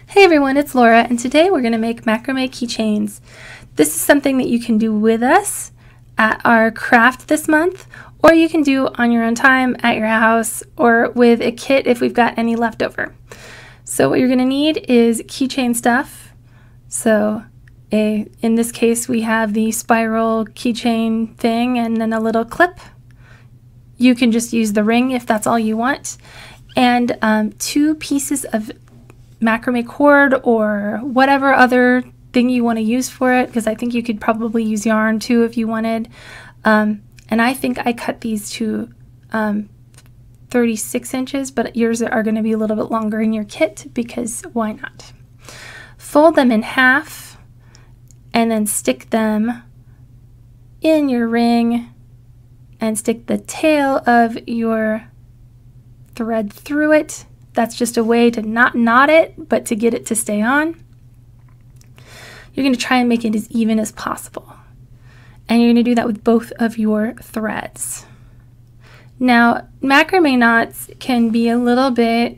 Hey everyone, it's Laura, and today we're going to make macrame keychains. This is something that you can do with us at our craft this month, or you can do on your own time at your house or with a kit if we've got any left over. So what you're going to need is keychain stuff. So in this case we have the spiral keychain thing and then a little clip. You can just use the ring if that's all you want. And 2 pieces of macrame cord or whatever other thing you want to use for it, because I think you could probably use yarn too if you wanted. And I think I cut these to 36 inches, but yours are going to be a little bit longer in your kit because why not? Fold them in half and then stick them in your ring and stick the tail of your thread through it. That's just a way to not knot it, but to get it to stay on. You're going to try and make it as even as possible. And you're going to do that with both of your threads. Now, macrame knots can be a little bit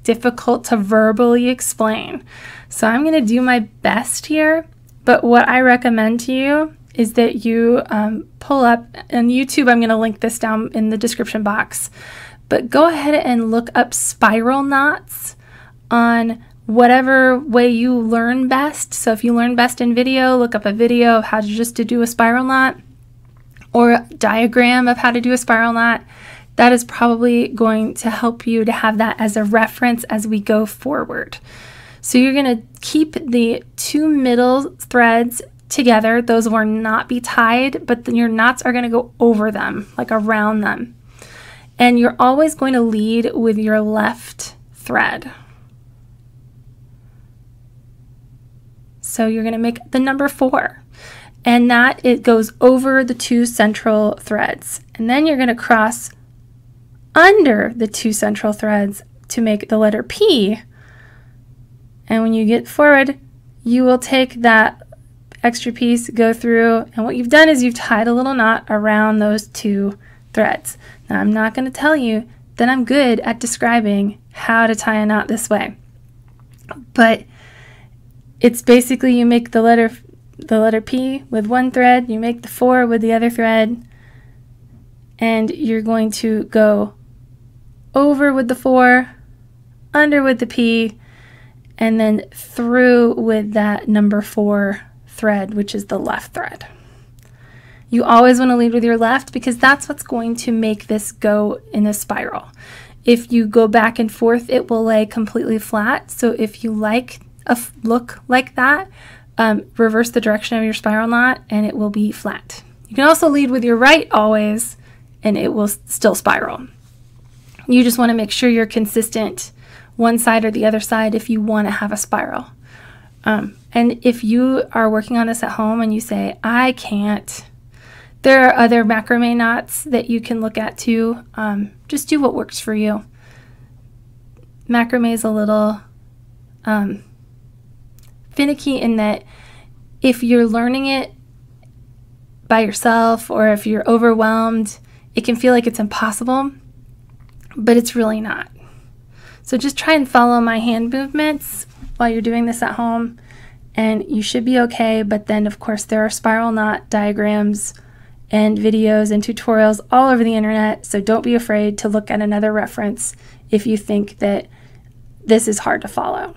difficult to verbally explain. So I'm going to do my best here, but what I recommend to you is that you pull up, on YouTube I'm going to link this down in the description box, but go ahead and look up spiral knots on whatever way you learn best. So if you learn best in video, look up a video of how to do a spiral knot or a diagram of how to do a spiral knot. That is probably going to help you to have that as a reference as we go forward. So you're going to keep the 2 middle threads together. Those will not be tied, but then your knots are going to go over them, like around them. And you're always going to lead with your left thread. So you're going to make the number 4, and that it goes over the 2 central threads. And then you're going to cross under the 2 central threads to make the letter P. And when you get forward, you will take that extra piece, go through, and what you've done is you've tied a little knot around those 2 threads. Now I'm not going to tell you that I'm good at describing how to tie a knot this way, but it's basically you make the letter P with 1 thread, you make the 4 with the other thread, and you're going to go over with the 4, under with the P, and then through with that number 4 thread, which is the left thread. You always want to lead with your left because that's what's going to make this go in a spiral. If you go back and forth, it will lay completely flat. So if you like a look like that, reverse the direction of your spiral knot and it will be flat. You can also lead with your right always and it will still spiral. You just want to make sure you're consistent one side or the other side if you want to have a spiral. And if you are working on this at home and you say, I can't, there are other macrame knots that you can look at too. Just do what works for you. Macrame is a little finicky in that if you're learning it by yourself or if you're overwhelmed, it can feel like it's impossible, but it's really not. So just try and follow my hand movements while you're doing this at home and you should be okay. But then of course there are spiral knot diagrams and videos and tutorials all over the internet, so don't be afraid to look at another reference if you think that this is hard to follow.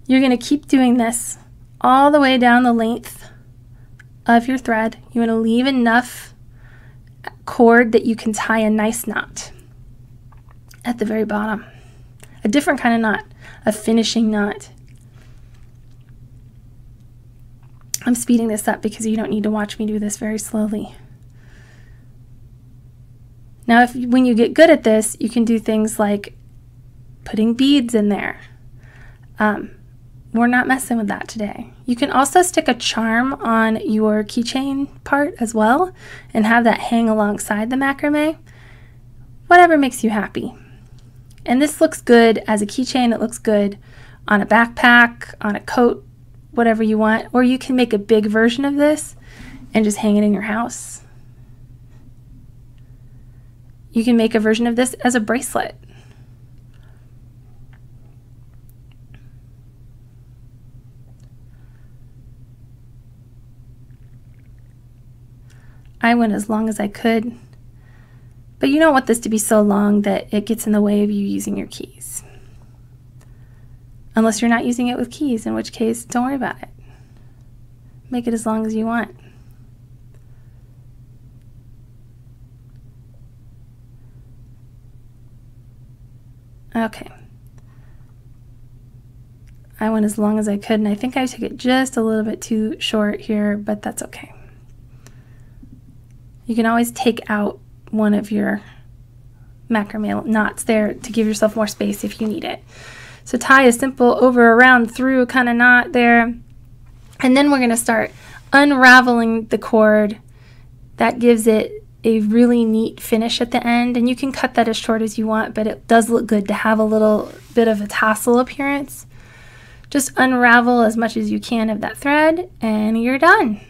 You're going to keep doing this all the way down the length of your thread. You want to leave enough cord that you can tie a nice knot at the very bottom. A different kind of knot, a finishing knot. I'm speeding this up because you don't need to watch me do this very slowly. Now, when you get good at this, you can do things like putting beads in there. We're not messing with that today. You can also stick a charm on your keychain part as well and have that hang alongside the macrame. Whatever makes you happy. And this looks good as a keychain. It looks good on a backpack, on a coat, whatever you want, or you can make a big version of this and just hang it in your house. You can make a version of this as a bracelet. I went as long as I could, but you don't want this to be so long that it gets in the way of you using your keys. Unless you're not using it with keys, in which case, don't worry about it. Make it as long as you want. Okay. I went as long as I could, and I think I took it just a little bit too short here, but that's okay. You can always take out one of your macrame knots there to give yourself more space if you need it. So tie a simple over, around, through kind of knot there, and then we're going to start unraveling the cord. That gives it a really neat finish at the end, and you can cut that as short as you want, but it does look good to have a little bit of a tassel appearance. Just unravel as much as you can of that thread, and you're done.